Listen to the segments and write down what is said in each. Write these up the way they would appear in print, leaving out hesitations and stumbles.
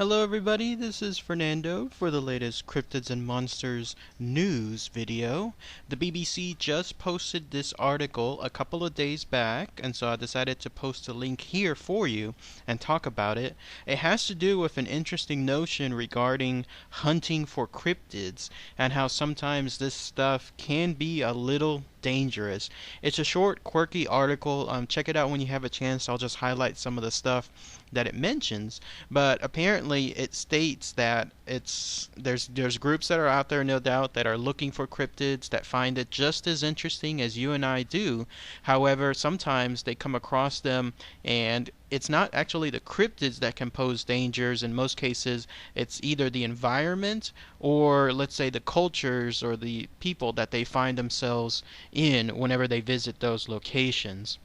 Hello everybody, this is Fernando for the latest Cryptids and Monsters news video. The BBC just posted this article a couple of days back, and so I decided to post a link here for you and talk about it. It has to do with an interesting notion regarding hunting for cryptids and how sometimes this stuff can be a little dangerous. It's a short, quirky article. Check it out when you have a chance. I'll just highlight some of the stuff that it mentions, but apparently it states that there's groups that are out there, no doubt, that are looking for cryptids, that find it just as interesting as you and I do. However, sometimes they come across them and it's not actually the cryptids that can pose dangers. In most cases, it's either the environment or, let's say, the cultures or the people that they find themselves in whenever they visit those locations.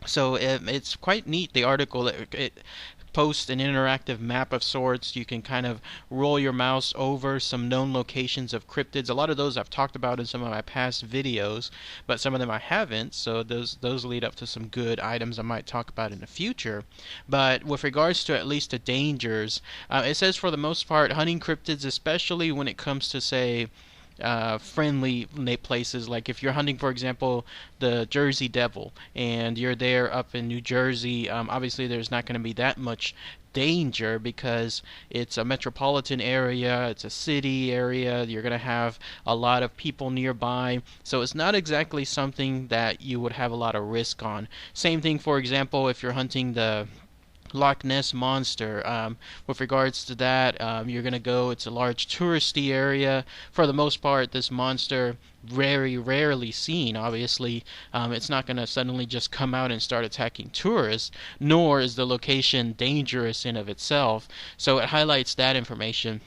So it's quite neat, the article. It posts an interactive map of sorts. You can kind of roll your mouse over some known locations of cryptids. A lot of those I've talked about in some of my past videos, but some of them I haven't, so those lead up to some good items I might talk about in the future. But with regards to at least the dangers, it says for the most part, hunting cryptids, especially when it comes to, say, friendly places, like if you're hunting, for example, the Jersey Devil, and you're there up in New Jersey, obviously there's not going to be that much danger because it's a metropolitan area, it's a city area, you're going to have a lot of people nearby, so it's not exactly something that you would have a lot of risk on. Same thing, for example, if you're hunting the Loch Ness Monster. With regards to that, you're going to go, it's a large touristy area. For the most part, this monster, very rarely seen, obviously. It's not going to suddenly just come out and start attacking tourists, nor is the location dangerous in of itself. So it highlights that information.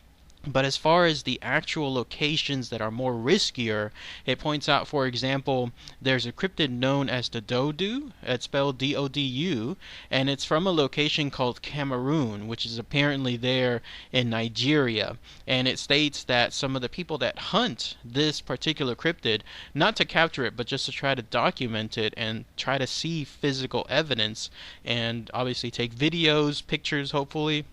But as far as the actual locations that are more riskier, it points out, for example, there's a cryptid known as the dodu. It's spelled D-O-D-U, and it's from a location called Cameroon, which is apparently there in Nigeria. And it states that some of the people that hunt this particular cryptid, not to capture it, but just to try to document it and try to see physical evidence, and obviously take videos, pictures, hopefully.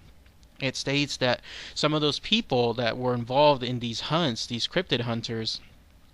It states that some of those people that were involved in these hunts, these cryptid hunters,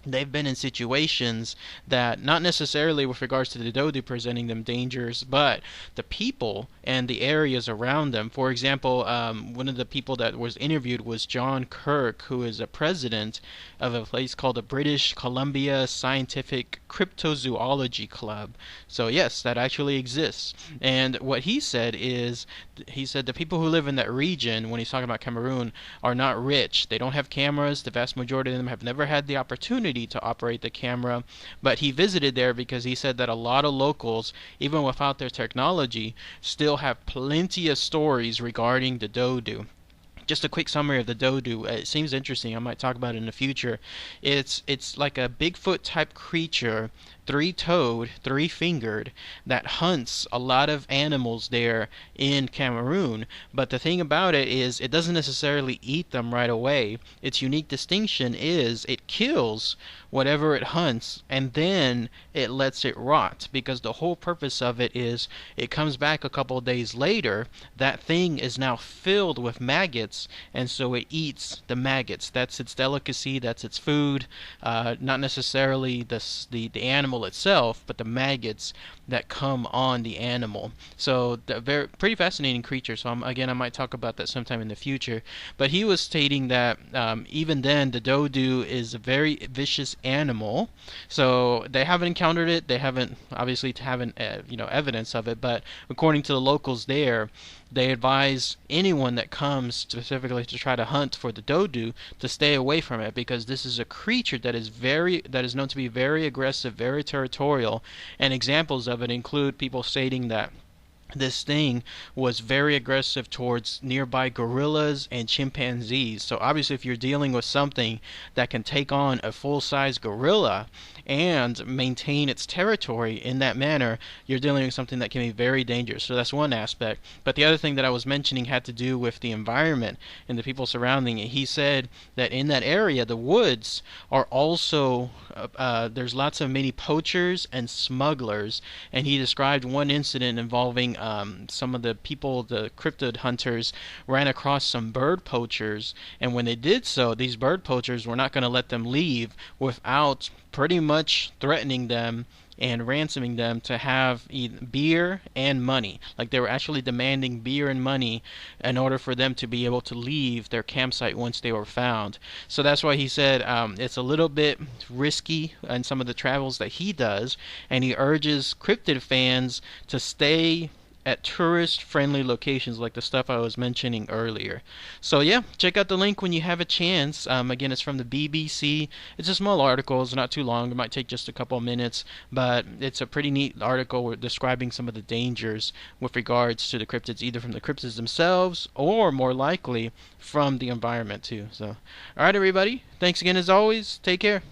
they've been in situations that, not necessarily with regards to the dodo presenting them dangers, but the people and the areas around them. For example, one of the people that was interviewed was John Kirk, who is a president of a place called the British Columbia Scientific Cryptozoology Club. So yes, that actually exists. And what he said is, he said the people who live in that region, when he's talking about Cameroon, are not rich. They don't have cameras. The vast majority of them have never had the opportunity to operate the camera, but he visited there because he said that a lot of locals, even without their technology, still have plenty of stories regarding the dodo. Just a quick summary of the dodu. It seems interesting. I might talk about it in the future. It's like a Bigfoot type creature, three-toed, three-fingered, that hunts a lot of animals there in Cameroon. But the thing about it is it doesn't necessarily eat them right away. Its unique distinction is it kills whatever it hunts and then it lets it rot, because the whole purpose of it is it comes back a couple of days later, that thing is now filled with maggots, and so it eats the maggots. That's its delicacy, that's its food, not necessarily the animal itself, but the maggots that come on the animal. So pretty fascinating creature. So again, I might talk about that sometime in the future. But he was stating that even then, the dodu is a very vicious animal. So they haven't encountered it. They haven't evidence of it. But according to the locals there, they advise anyone that comes specifically to try to hunt for the dodu to stay away from it, because this is a creature that is known to be very aggressive, very territorial, and examples of it include people stating that this thing was very aggressive towards nearby gorillas and chimpanzees. So obviously if you're dealing with something that can take on a full-size gorilla and maintain its territory in that manner, you're dealing with something that can be very dangerous. So that's one aspect. But the other thing that I was mentioning had to do with the environment and the people surrounding it. He said that in that area, the woods are also, there's lots of many poachers and smugglers, and he described one incident involving some of the people, the cryptid hunters, ran across some bird poachers, and when they did so, these bird poachers were not going to let them leave without pretty much threatening them and ransoming them to have beer and money. Like, they were actually demanding beer and money in order for them to be able to leave their campsite once they were found. So that's why he said it's a little bit risky in some of the travels that he does, and he urges cryptid fans to stay at tourist-friendly locations like the stuff I was mentioning earlier. So yeah, check out the link when you have a chance. Again, it's from the BBC. It's a small article. It's not too long. It might take just a couple of minutes, but it's a pretty neat article describing some of the dangers with regards to the cryptids, either from the cryptids themselves or, more likely, from the environment too. So, all right, everybody. Thanks again as always. Take care.